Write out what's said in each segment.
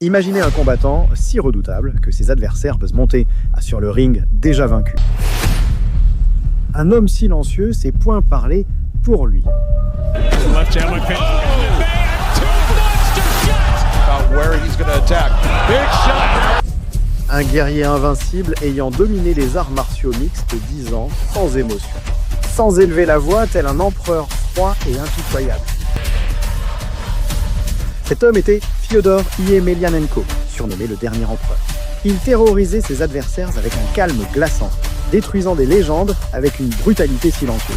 Imaginez un combattant si redoutable que ses adversaires peuvent monter sur le ring déjà vaincu. Un homme silencieux, ses poings parlés pour lui. Un guerrier invincible ayant dominé les arts martiaux mixtes 10 ans sans émotion, sans élever la voix tel un empereur froid et impitoyable. Cet homme était Fyodor Emelianenko, surnommé le dernier empereur. Il terrorisait ses adversaires avec un calme glaçant, détruisant des légendes avec une brutalité silencieuse.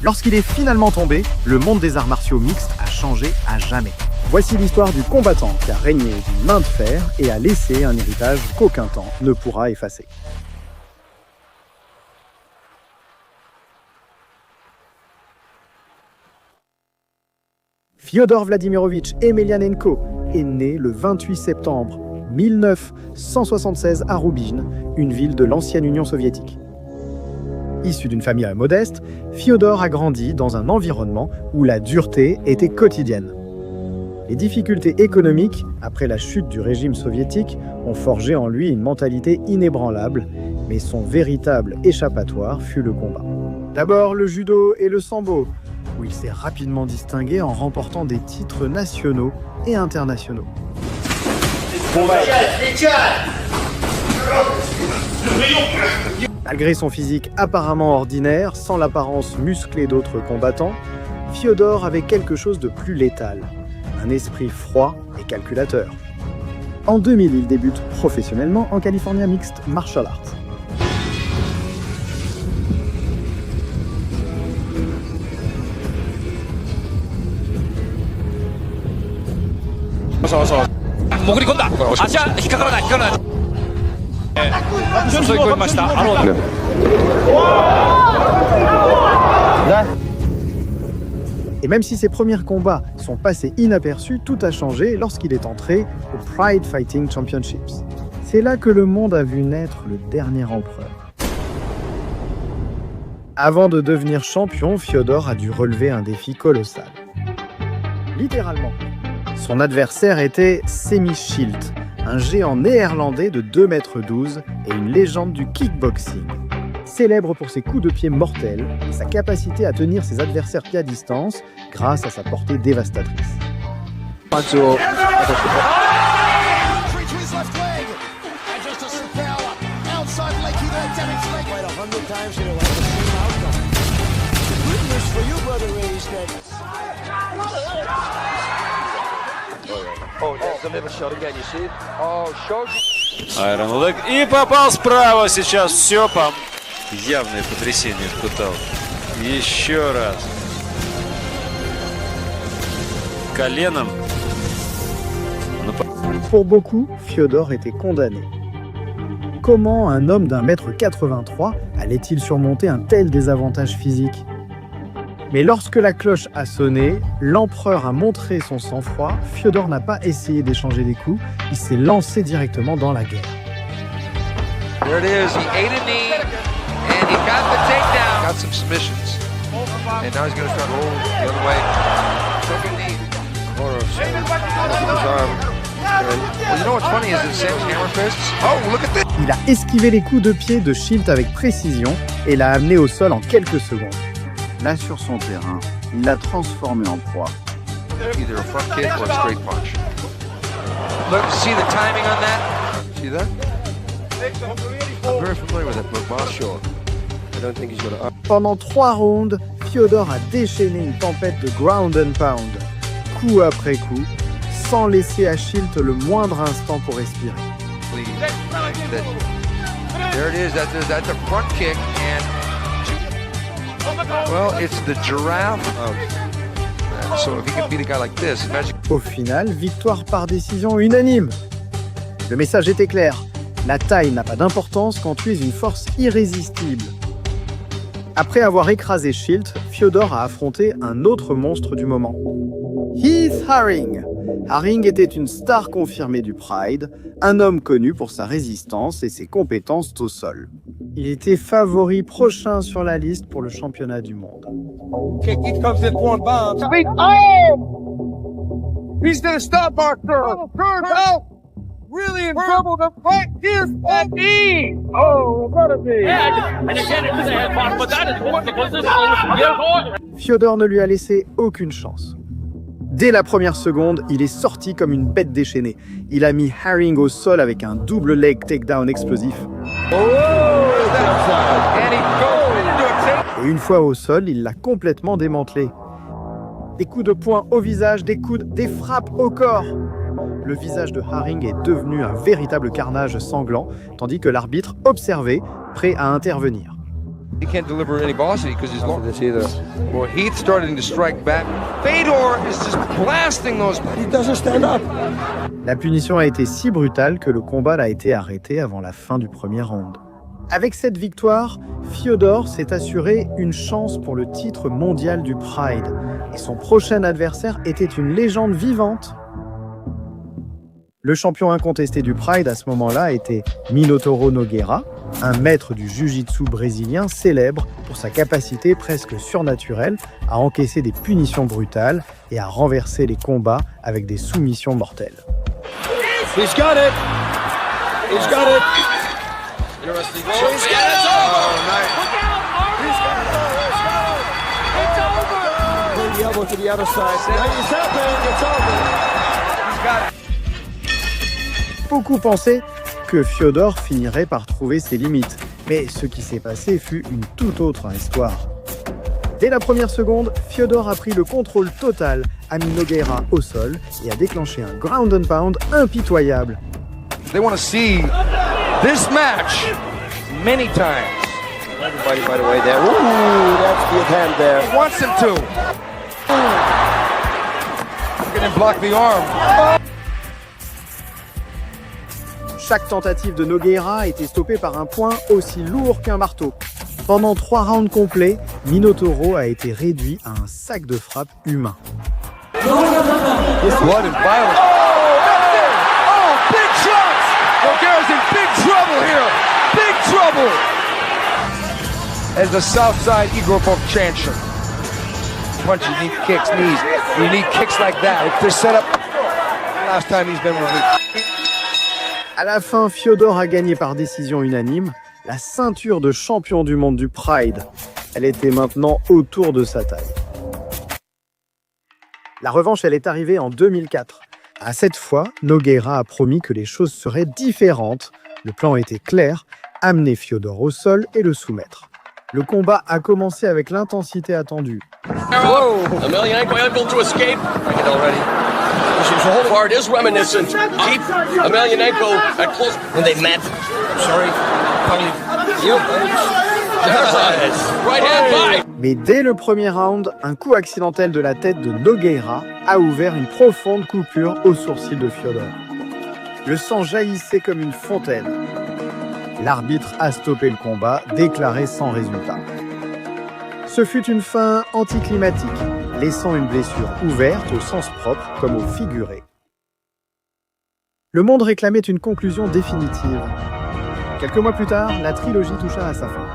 Lorsqu'il est finalement tombé, le monde des arts martiaux mixtes a changé à jamais. Voici l'histoire du combattant qui a régné d'une main de fer et a laissé un héritage qu'aucun temps ne pourra effacer. Fyodor Vladimirovitch Emelianenko est né le 28 septembre 1976 à Roubine, une ville de l'ancienne Union soviétique. Issu d'une famille modeste, Fyodor a grandi dans un environnement où la dureté était quotidienne. Les difficultés économiques, après la chute du régime soviétique, ont forgé en lui une mentalité inébranlable, mais son véritable échappatoire fut le combat. D'abord le judo et le sambo, où il s'est rapidement distingué en remportant des titres nationaux et internationaux. Malgré son physique apparemment ordinaire, sans l'apparence musclée d'autres combattants, Fyodor avait quelque chose de plus létal, un esprit froid et calculateur. En 2000, il débute professionnellement en California Mixed Martial Arts. Et même si ses premiers combats sont passés inaperçus, tout a changé lorsqu'il est entré au Pride Fighting Championships. C'est là que le monde a vu naître le dernier empereur. Avant de devenir champion, Fyodor a dû relever un défi colossal. Littéralement. Son adversaire était Semmy Schilt, un géant néerlandais de 2,12 m et une légende du kickboxing. Célèbre pour ses coups de pied mortels et sa capacité à tenir ses adversaires pieds à distance grâce à sa portée dévastatrice. Iron Leg. И попал справа сейчас. Все, явное потрясение испытал. Еще раз. Коленом. Pour beaucoup, Fyodor était condamné. Comment un homme d'1,83 m allait-il surmonter un tel désavantage physique ? Mais lorsque la cloche a sonné, l'empereur a montré son sang-froid. Fyodor n'a pas essayé d'échanger des coups, il s'est lancé directement dans la guerre. There it is, he ate a knee, and he got the takedown. Got some submissions, and now he's going to start rolling the other way. Took a knee, or his arm. Well, you know what's funny is that Sam's hammer fists. Oh, look at this! Il a esquivé les coups de pied de Schilt avec précision et l'a amené au sol en quelques secondes. Là, sur son terrain, il l'a transformé en proie. Either a front kick or a straight punch. Look, see the timing on that? See that? I'm very familiar with that move, I'll show him. I don't think he's going to... Pendant 3 rounds, Fyodor a déchaîné une tempête de ground and pound, coup après coup, sans laisser à Schilt le moindre instant pour respirer. There it is, that's a front kick, and... Well, it's the giraffe of... So if he can beat a guy like this, imagine... Au final, victoire par décision unanime. Le message était clair. La taille n'a pas d'importance quand tu es une force irrésistible. Après avoir écrasé Schilt, Fyodor a affronté un autre monstre du moment. Heath Haring. Haring était une star confirmée du Pride, un homme connu pour sa résistance et ses compétences au sol. Il était favori prochain sur la liste pour le championnat du monde. He's gonna stop our curve. Curve out. Really in trouble. The fight is at me. Oh, gotta be. And again, it's the head part, but that is what because this is Fyodor ne lui a laissé aucune chance. Dès la première seconde, il est sorti comme une bête déchaînée. Il a mis Haring au sol avec un double leg takedown explosif. Et une fois au sol, il l'a complètement démantelé. Des coups de poing au visage, des coudes, des frappes au corps. Le visage de Haring est devenu un véritable carnage sanglant, tandis que l'arbitre observait, prêt à intervenir. He can't deliver any velocity because he's long. This either. Well, Heath starting to strike back. Fedor is just blasting those. He doesn't stand up. La punition a été si brutale que le combat a été arrêté avant la fin du premier round. Avec cette victoire, Fyodor s'est assuré une chance pour le titre mondial du Pride. Et son prochain adversaire était une légende vivante. Le champion incontesté du Pride à ce moment-là était Minotauro Nogueira, un maître du jiu-jitsu brésilien célèbre pour sa capacité presque surnaturelle à encaisser des punitions brutales et à renverser les combats avec des soumissions mortelles. He's got it. He's got it. Interesting. He's got it. Oh, nice. He's got it. It's over. Bring the elbow to the other side. He's happening. It's over. He's got it. Beaucoup pensaient que Fyodor finirait par trouver ses limites, mais ce qui s'est passé fut une toute autre histoire. Dès la première seconde, Fyodor a pris le contrôle total, a mis Nogueira au sol et a déclenché un ground and pound impitoyable. They want to see this match many times. Everybody, by the way, there. Ooh, that's the hand there. He wants him to. Look at him block the arm. Chaque tentative de Nogueira a été stoppée par un poing aussi lourd qu'un marteau. Pendant 3 rounds complets, Minotauro a été réduit à un sac de frappe humain. Blood and violence. Oh, that's it! Oh, big shots! Nogueira's in big trouble here. Big trouble! As the Southside Igor Vovchanchuk. Punches, you need kicks, knees. You need kicks like that. If they're set up, last time he's been released. À la fin, Fyodor a gagné par décision unanime la ceinture de champion du monde du Pride. Elle était maintenant autour de sa taille. La revanche, elle est arrivée en 2004. À cette fois, Nogueira a promis que les choses seraient différentes. Le plan était clair, amener Fyodor au sol et le soumettre. Le combat a commencé avec l'intensité attendue. Whoa! Emelianenko able to escape. Bring it already. The whole part is reminiscent. Keep Emelianenko at close. When they met. I'm sorry. Probably. Right hand by. Mais dès le premier round, un coup accidentel de la tête de Nogueira a ouvert une profonde coupure au sourcil de Fyodor. Le sang jaillissait comme une fontaine. L'arbitre a stoppé le combat, déclaré sans résultat. Ce fut une fin anticlimatique, laissant une blessure ouverte au sens propre comme au figuré. Le monde réclamait une conclusion définitive. Quelques mois plus tard, la trilogie toucha à sa fin.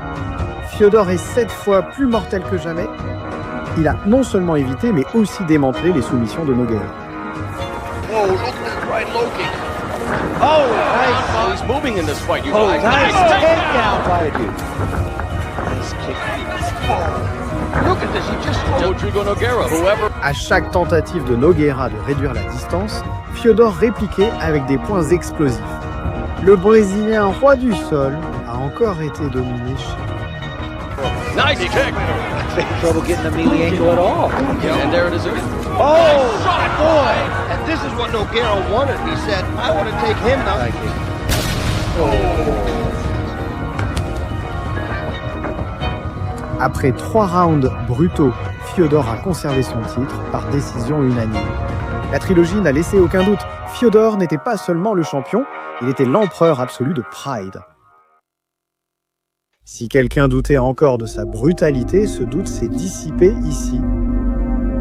Fyodor est 7 fois plus mortel que jamais. Il a non seulement évité, mais aussi démantelé les soumissions de Nogueira. Whoa, look at that right low kick. Oh, nice. He's moving in this fight, you guys. Nice takedown by the dude. Nice kick. Look at this, he just Rodrigo Nogueira, whoever. À chaque tentative de Nogueira de réduire la distance, Fyodor répliquait avec des points explosifs. Le Brésilien roi du sol a encore été dominé chez lui. Nice kick. Trouble getting Emelianenko at all. And there it is again. Oh, boy! And this is what Nogueira wanted. He said, I want to take him now. Après 3 rounds brutaux, Fyodor a conservé son titre par décision unanime. La trilogie n'a laissé aucun doute. Fyodor n'était pas seulement le champion, il était l'empereur absolu de Pride. Si quelqu'un doutait encore de sa brutalité, ce doute s'est dissipé ici.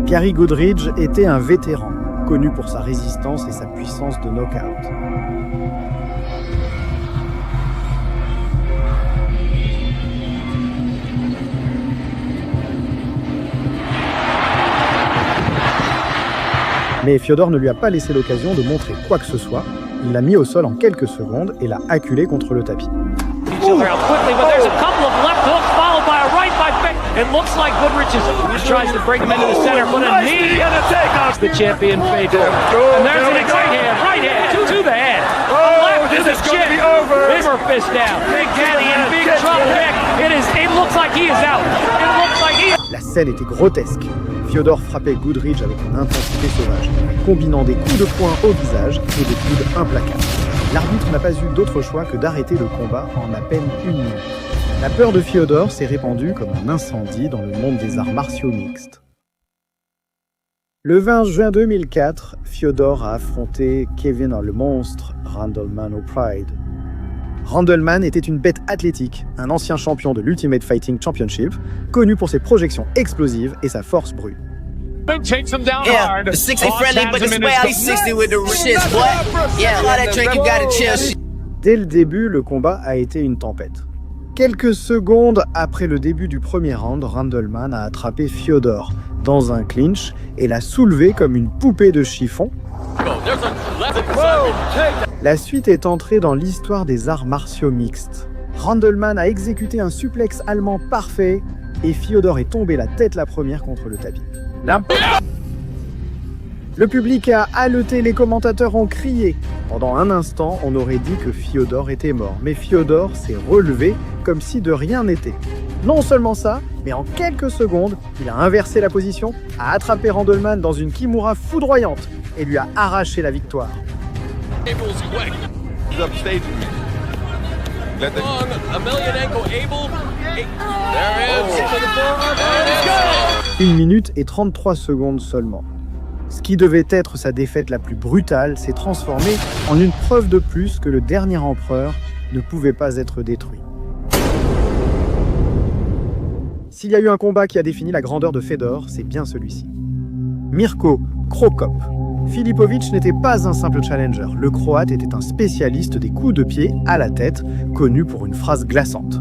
Gary Goodridge était un vétéran, connu pour sa résistance et sa puissance de knockout. Mais Fyodor ne lui a pas laissé l'occasion de montrer quoi que ce soit. Il l'a mis au sol en quelques secondes et l'a acculé contre le tapis. Quickly, but there's a couple of left hooks followed by a right by Fick. It looks like Goodrich tries to bring him into the center, but a knee the champion Fedor. And there's an right hand to the head. This is going to be over. Bigger fist down. Big Daddy in big trouble. It looks like he is out. It looks like he. La scène était grotesque. Fyodor frappait Goodridge avec une intensité sauvage, combinant des coups de poing au visage et des coudes implacables. L'arbitre n'a pas eu d'autre choix que d'arrêter le combat en à peine une minute. La peur de Fyodor s'est répandue comme un incendie dans le monde des arts martiaux mixtes. Le 20 juin 2004, Fyodor a affronté Kevin le monstre Randleman au Pride. Randleman était une bête athlétique, un ancien champion de l'Ultimate Fighting Championship, connu pour ses projections explosives et sa force brute. Yeah, the 60 friendly, but it's way out 60 with the shits, boy. Yeah, all that drink, you gotta chill. Dès le début, le combat a été une tempête. Quelques secondes après le début du premier round, Randleman a attrapé Fyodor dans un clinch et l'a soulevé comme une poupée de chiffon. La suite est entrée dans l'histoire des arts martiaux mixtes. Randleman a exécuté un suplex allemand parfait et Fyodor est tombé la tête la première contre le tapis. Le public a haleté, les commentateurs ont crié. Pendant un instant, on aurait dit que Fyodor était mort, mais Fyodor s'est relevé comme si de rien n'était. Non seulement ça, mais en quelques secondes, il a inversé la position, a attrapé Randleman dans une kimura foudroyante et lui a arraché la victoire. Une minute et 33 secondes seulement. Ce qui devait être sa défaite la plus brutale s'est transformé en une preuve de plus que le dernier empereur ne pouvait pas être détruit. S'il y a eu un combat qui a défini la grandeur de Fedor, c'est bien celui-ci. Mirko Cro Cop. Filipovic n'était pas un simple challenger. Le Croate était un spécialiste des coups de pied à la tête, connu pour une phrase glaçante.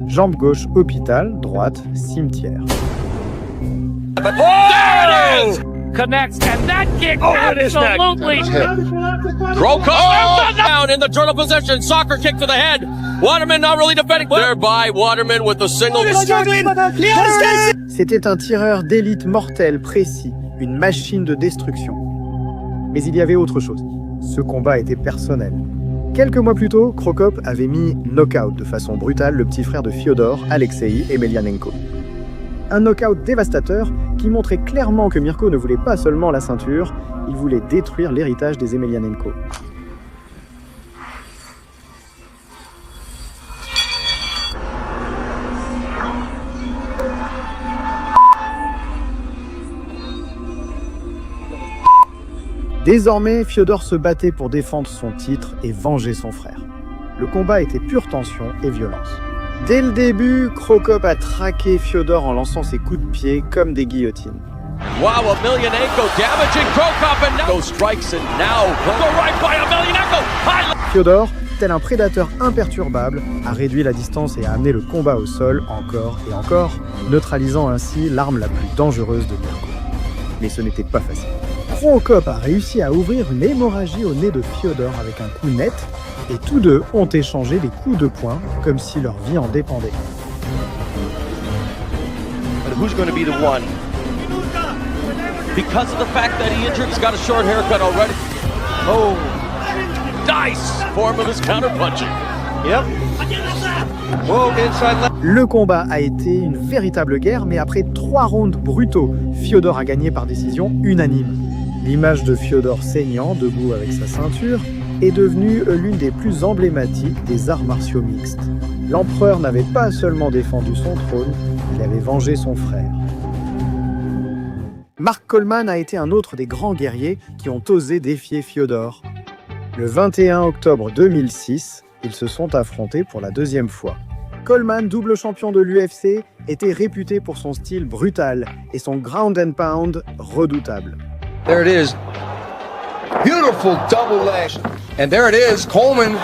Jambe gauche, hôpital, droite, cimetière. Connects, and that kick absolutely. Cro Cop down in the turtle position. Soccer kick to the head. Waterman not really defending. Thereby, Waterman with a single. C'était un tireur d'élite mortel, précis, une machine de destruction. Mais il y avait autre chose. Ce combat était personnel. Quelques mois plus tôt, Cro Cop avait mis knockout de façon brutale le petit frère de Fyodor, Alexei Emelianenko. Un knockout dévastateur qui montrait clairement que Mirko ne voulait pas seulement la ceinture, il voulait détruire l'héritage des Emelianenko. Désormais, Fyodor se battait pour défendre son titre et venger son frère. Le combat était pure tension et violence. Dès le début, Cro Cop a traqué Fyodor en lançant ses coups de pied comme des guillotines. Wow, Emelianenko damaging Cro Cop and now strikes and now go right by Emelianenko. Fyodor, tel un prédateur imperturbable, a réduit la distance et a amené le combat au sol encore et encore, neutralisant ainsi l'arme la plus dangereuse de Mirko. Mais ce n'était pas facile. Cro Cop a réussi à ouvrir une hémorragie au nez de Fyodor avec un coup net, et tous deux ont échangé des coups de poing comme si leur vie en dépendait. But who's going to be the one? Because of the fact that he injured, he's got a short haircut already. Oh, nice form of his counterpunching. Yep. Whoa, inside left. Le combat a été une véritable guerre, mais après 3 rounds brutaux, Fyodor a gagné par décision unanime. L'image de Fyodor saignant, debout avec sa ceinture, est devenue l'une des plus emblématiques des arts martiaux mixtes. L'empereur n'avait pas seulement défendu son trône, il avait vengé son frère. Mark Coleman a été un autre des grands guerriers qui ont osé défier Fyodor. Le 21 octobre 2006, ils se sont affrontés pour la 2e fois. Coleman, double champion de l'UFC, était réputé pour son style brutal et son ground and pound redoutable. There it is. Beautiful double leg. And there it is, Coleman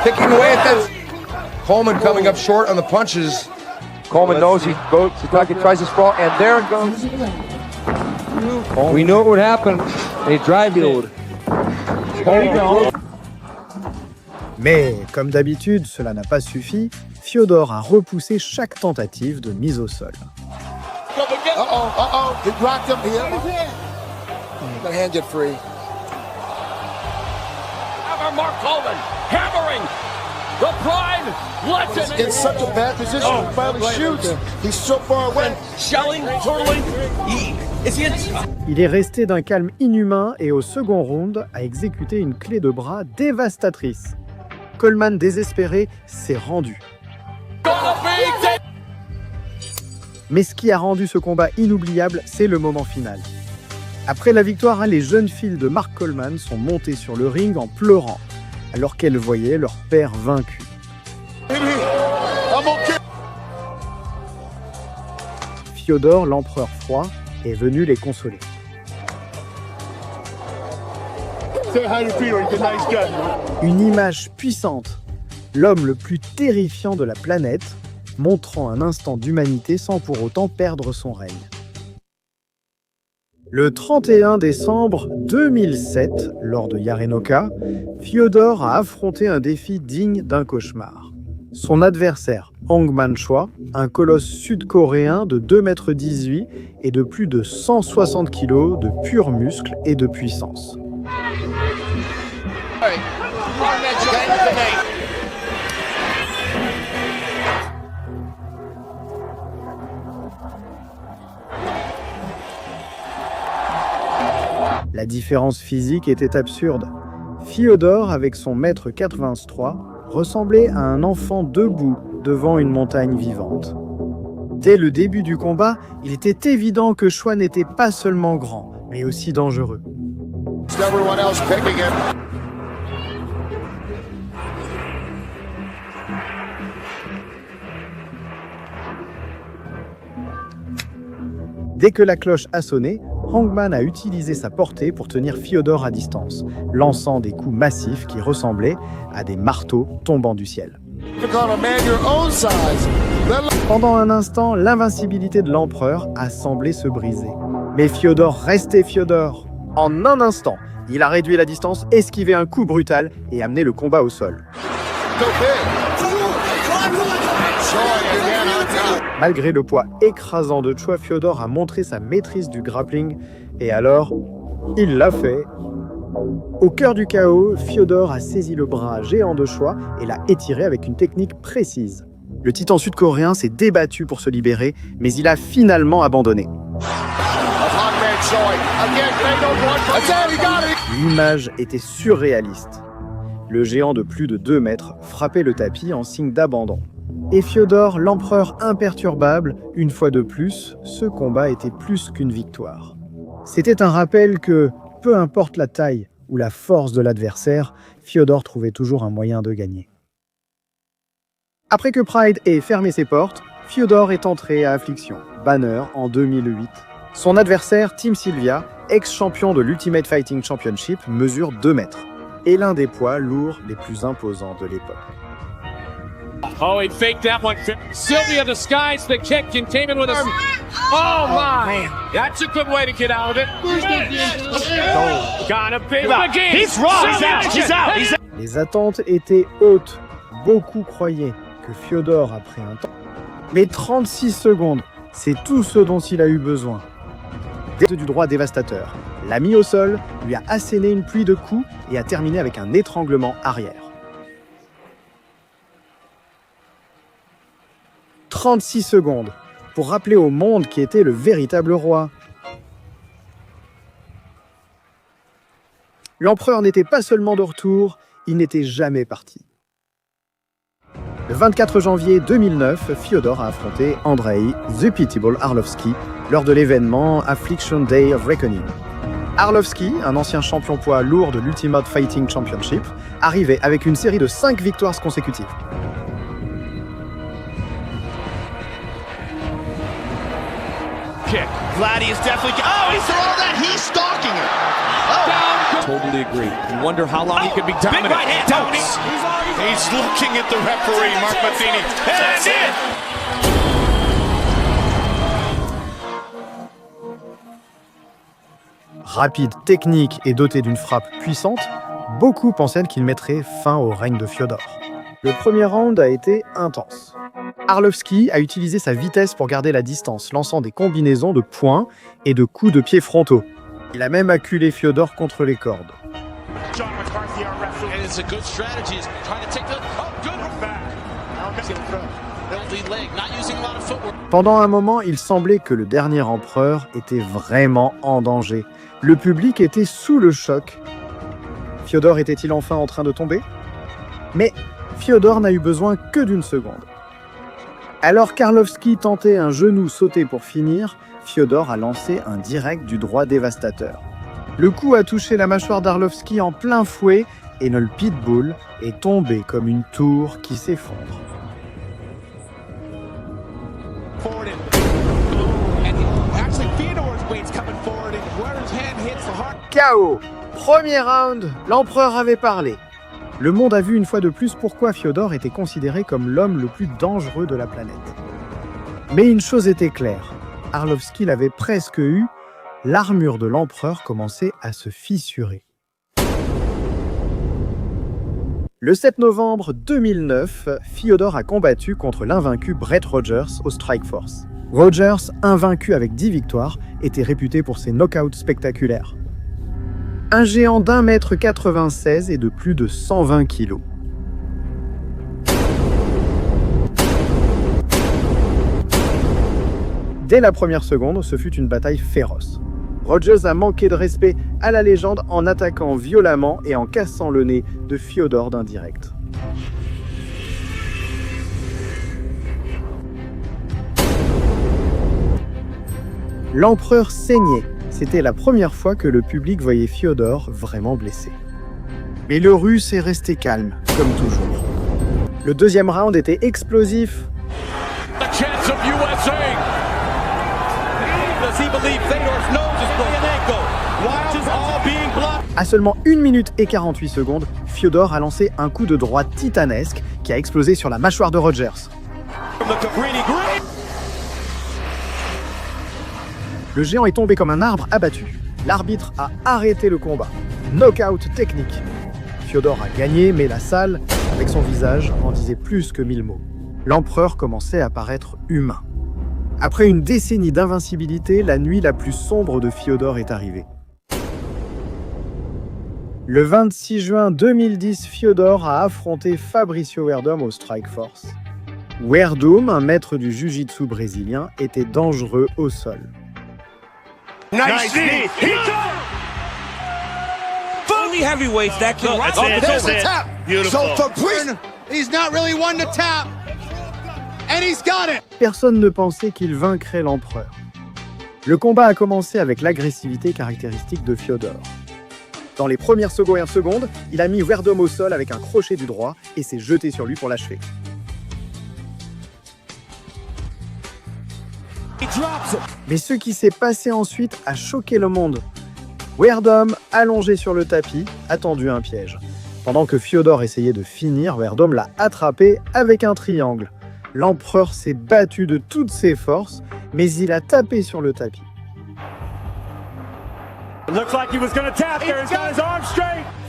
picking away at that. Coleman coming up short on the punches. Coleman knows he goes, Sitake tries to sprawl, and there it goes. We knew it would happen. They drive it. Mais, comme d'habitude, cela n'a pas suffi, Fyodor a repoussé chaque tentative de mise au sol. He blocked him here. The hand get free. Mark Coleman hammering the prime legend. In such a bad position, he finally shoots. He's so far away. Shelling, twirling. Il est resté d'un calme inhumain et au second round a exécuté une clé de bras dévastatrice. Coleman, désespéré, s'est rendu. Mais ce qui a rendu ce combat inoubliable, c'est le moment final. Après la victoire, les jeunes filles de Mark Coleman sont montées sur le ring en pleurant, alors qu'elles voyaient leur père vaincu. Fyodor, l'empereur froid, est venu les consoler. Une image puissante, l'homme le plus terrifiant de la planète, montrant un instant d'humanité sans pour autant perdre son règne. Le 31 décembre 2007, lors de Yarenoka, Fyodor a affronté un défi digne d'un cauchemar. Son adversaire, Hongman Choi, un colosse sud-coréen de 2,18 m et de plus de 160 kg de pur muscle et de puissance. La différence physique était absurde. Fyodor, avec son mètre 83, ressemblait à un enfant debout devant une montagne vivante. Dès le début du combat, il était évident que Choi n'était pas seulement grand, mais aussi dangereux. Dès que la cloche a sonné, Hongman a utilisé sa portée pour tenir Fyodor à distance, lançant des coups massifs qui ressemblaient à des marteaux tombant du ciel. Pendant un instant, l'invincibilité de l'empereur a semblé se briser. Mais Fyodor restait Fyodor. En un instant, il a réduit la distance, esquivé un coup brutal et amené le combat au sol. Malgré le poids écrasant de Choi, Fyodor a montré sa maîtrise du grappling et alors, il l'a fait. Au cœur du chaos, Fyodor a saisi le bras géant de Choi et l'a étiré avec une technique précise. Le titan sud-coréen s'est débattu pour se libérer, mais il a finalement abandonné. L'image était surréaliste. Le géant de plus de 2 mètres frappait le tapis en signe d'abandon. Et Fyodor, l'empereur imperturbable, une fois de plus, ce combat était plus qu'une victoire. C'était un rappel que, peu importe la taille ou la force de l'adversaire, Fyodor trouvait toujours un moyen de gagner. Après que Pride ait fermé ses portes, Fyodor est entré à Affliction, Banner en 2008. Son adversaire, Tim Sylvia, ex-champion de l'Ultimate Fighting Championship, mesure 2 mètres et l'un des poids lourds les plus imposants de l'époque. Oh, he faked that one. Sylvia disguised the kick and came in with a... Oh, my. That's a good way to get out of it. Gonna be again. He's wrong. He's out. Les attentes étaient hautes. Beaucoup croyaient que Fyodor, après un temps... Mais 36 secondes, c'est tout ce dont il a eu besoin. Du droit dévastateur, l'a mis au sol, lui a asséné une pluie de coups et a terminé avec un étranglement arrière. 36 secondes pour rappeler au monde qui était le véritable roi. L'empereur n'était pas seulement de retour, il n'était jamais parti. Le 24 janvier 2009, Fyodor a affronté Andrei The Pitiable Arlovski lors de l'événement Affliction Day of Reckoning. Arlovski, un ancien champion poids lourd de l'Ultimate Fighting Championship, arrivait avec une série de 5 victoires consécutives. kick. Vladdy is definitely. Oh, he saw all that. He's stalking her. Oh. Totally agree. You wonder how long he could be dominant. Big right hand. Tony. He's looking at the referee, Mark Matheny. That's it. Rapide, technique et doté d'une frappe puissante, beaucoup pensaient qu'il mettrait fin au règne de Fiodor. Le premier round a été intense. Arlovski a utilisé sa vitesse pour garder la distance, lançant des combinaisons de poings et de coups de pied frontaux. Il a même acculé Fiodor contre les cordes. Pendant un moment, il semblait que le dernier empereur était vraiment en danger. Le public était sous le choc. Fiodor était-il enfin en train de tomber? Mais Fiodor n'a eu besoin que d'une seconde. Alors qu'Arlovski tentait un genou sauté pour finir, Fiodor a lancé un direct du droit dévastateur. Le coup a touché la mâchoire d'Arlovski en plein fouet et le pitbull est tombé comme une tour qui s'effondre. KO. Premier round, l'empereur avait parlé. Le monde a vu une fois de plus pourquoi Fiodor était considéré comme l'homme le plus dangereux de la planète. Mais une chose était claire, Arlovski l'avait presque eu, l'armure de l'empereur commençait à se fissurer. Le 7 novembre 2009, Fiodor a combattu contre l'invaincu Brett Rogers au Strikeforce. Rogers, invaincu avec 10 victoires, était réputé pour ses knockouts spectaculaires. Un géant d'1,96 m et de plus de 120 kg. Dès la première seconde, ce fut une bataille féroce. Rogers a manqué de respect à la légende en attaquant violemment et en cassant le nez de Fiodor d'un direct. L'empereur saignait. C'était la première fois que le public voyait Fiodor vraiment blessé. Mais le Russe est resté calme, comme toujours. Le deuxième round était explosif. À seulement 1 minute et 48 secondes, Fiodor a lancé un coup de droite titanesque qui a explosé sur la mâchoire de Rogers. Le géant est tombé comme un arbre abattu. L'arbitre a arrêté le combat. Knockout technique. Fiodor a gagné, mais la salle, avec son visage, en disait plus que 1000 mots. L'empereur commençait à paraître humain. Après une décennie d'invincibilité, la nuit la plus sombre de Fiodor est arrivée. Le 26 juin 2010, Fiodor a affronté Fabricio Werdum au Strikeforce. Werdum, un maître du jiu-jitsu brésilien, était dangereux au sol. Nice knee. Fully heavyweights that can rise. There's a tap. So Fabrice, he's not really one to tap. And he's got it. Personne ne pensait qu'il vaincrait l'empereur. Le combat a commencé avec l'agressivité caractéristique de Fiodor. Dans les premières secondes, il a mis Werdum au sol avec un crochet du droit et s'est jeté sur lui pour l'achever. Mais ce qui s'est passé ensuite a choqué le monde. Werdum, allongé sur le tapis, a tendu un piège. Pendant que Fiodor essayait de finir, Werdum l'a attrapé avec un triangle. L'empereur s'est battu de toutes ses forces, mais il a tapé sur le tapis.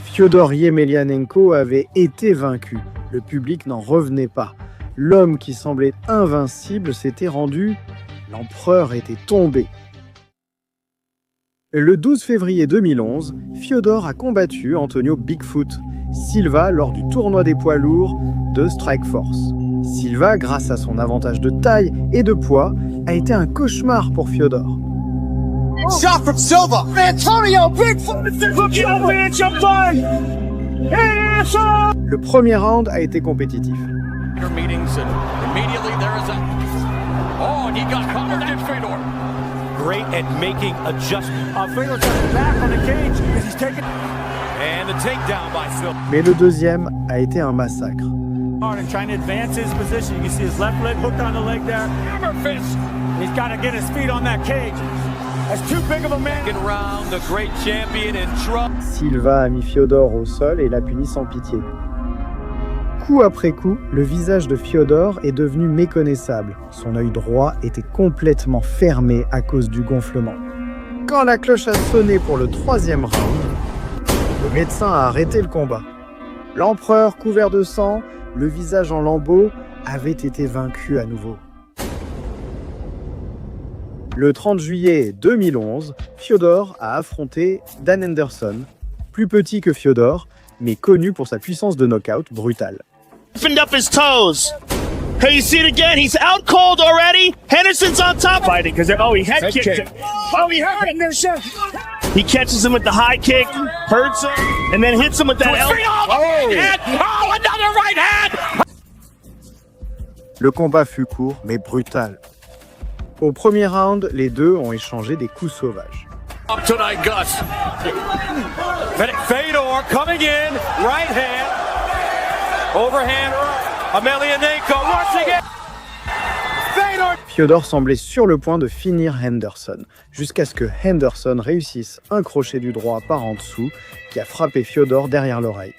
Fiodor Yemelyanenko avait été vaincu. Le public n'en revenait pas. L'homme qui semblait invincible s'était rendu. L'empereur était tombé. Le 12 février 2011, Fiodor a combattu Antonio Bigfoot Silva lors du tournoi des poids lourds de Strikeforce. Silva, grâce à son avantage de taille et de poids, a été un cauchemar pour Fiodor. Shot from Silva. Antonio Bigfoot. Le premier round a été compétitif. Oh, and he got covered in Fedor. Great at making adjustments. Fedor turns back on the cage because he's taking. And the takedown by Silva. Mais le deuxième a été un massacre. Trying to advance his position. You can see his left leg hooked on the leg there. Hammer fist. He's got to get his feet on that cage. That's too big of a man. Around the great champion in trouble. Silva a mis Fyodor au sol et l'a puni sans pitié. Coup après coup, le visage de Fyodor est devenu méconnaissable. Son œil droit était complètement fermé à cause du gonflement. Quand la cloche a sonné pour le 3e round, le médecin a arrêté le combat. L'empereur, couvert de sang, le visage en lambeaux, avait été vaincu à nouveau. Le 30 juillet 2011, Fyodor a affronté Dan Henderson, plus petit que Fyodor, mais connu pour sa puissance de knockout brutale. Opened up his toes. Hey, you see it again? He's out cold already. Henderson's on top. Fighting because he head kicked him. Oh, he hurt him. He catches him with the high kick, hurts him, and then hits him with that elbow. Oh, another right hand! Le combat fut court, mais brutal. Au premier round, les deux ont échangé des coups sauvages. Up tonight, Gus. Fedor coming in, right hand, overhand, Emelianenko once again. Fedor. Fyodor semblait sur le point de finir Henderson, jusqu'à ce que Henderson réussisse un crochet du droit par en dessous qui a frappé Fyodor derrière l'oreille.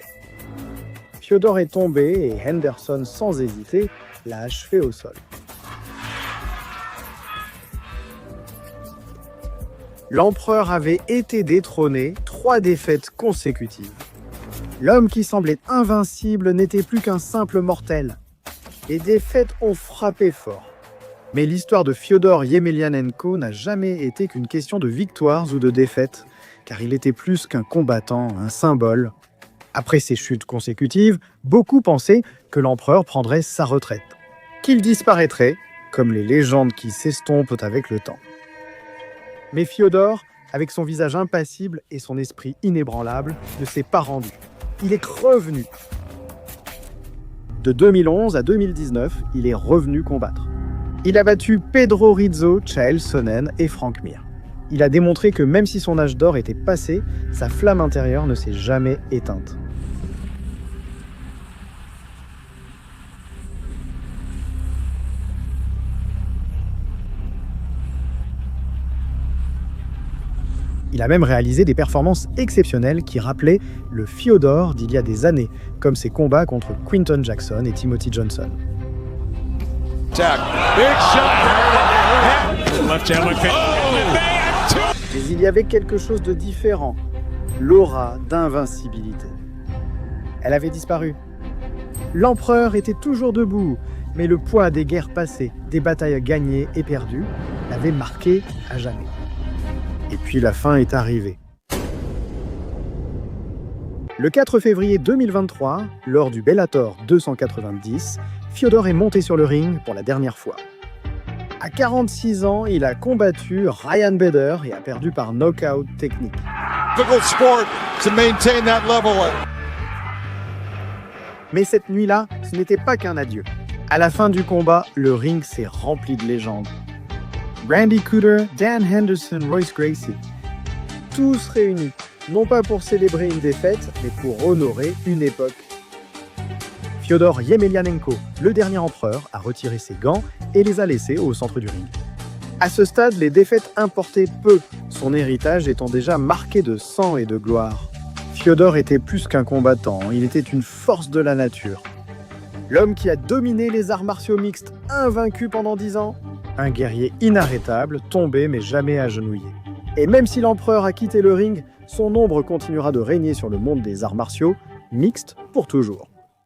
Fyodor est tombé et Henderson, sans hésiter, l'a achevé au sol. L'empereur avait été détrôné 3 défaites consécutives. L'homme qui semblait invincible n'était plus qu'un simple mortel. Les défaites ont frappé fort. Mais l'histoire de Fyodor Yemelyanenko n'a jamais été qu'une question de victoires ou de défaites, car il était plus qu'un combattant, un symbole. Après ces chutes consécutives, beaucoup pensaient que l'empereur prendrait sa retraite, qu'il disparaîtrait, comme les légendes qui s'estompent avec le temps. Mais Fyodor, avec son visage impassible et son esprit inébranlable, ne s'est pas rendu. Il est revenu. De 2011 à 2019, il est revenu combattre. Il a battu Pedro Rizzo, Chael Sonnen et Frank Mir. Il a démontré que même si son âge d'or était passé, sa flamme intérieure ne s'est jamais éteinte. Il a même réalisé des performances exceptionnelles qui rappelaient le Fyodor d'il y a des années, comme ses combats contre Quinton Jackson et Timothy Johnson. Mais il y avait quelque chose de différent, l'aura d'invincibilité. Elle avait disparu. L'empereur était toujours debout, mais le poids des guerres passées, des batailles gagnées et perdues, l'avait marqué à jamais. Et puis la fin est arrivée. Le 4 février 2023, lors du Bellator 290, Fyodor est monté sur le ring pour la dernière fois. À 46 ans, il a combattu Ryan Bader et a perdu par knockout technique. Mais cette nuit-là, ce n'était pas qu'un adieu. À la fin du combat, le ring s'est rempli de légendes. Randy Couture, Dan Henderson, Royce Gracie. Tous réunis, non pas pour célébrer une défaite, mais pour honorer une époque. Fyodor Yemelyanenko, le dernier empereur, a retiré ses gants et les a laissés au centre du ring. À ce stade, les défaites importaient peu, son héritage étant déjà marqué de sang et de gloire. Fyodor était plus qu'un combattant, il était une force de la nature. L'homme qui a dominé les arts martiaux mixtes, invaincu pendant 10 ans, un guerrier inarrêtable, tombé mais jamais agenouillé. Et même si l'empereur a quitté le ring, son ombre continuera de régner sur le monde des arts martiaux, mixtes pour toujours.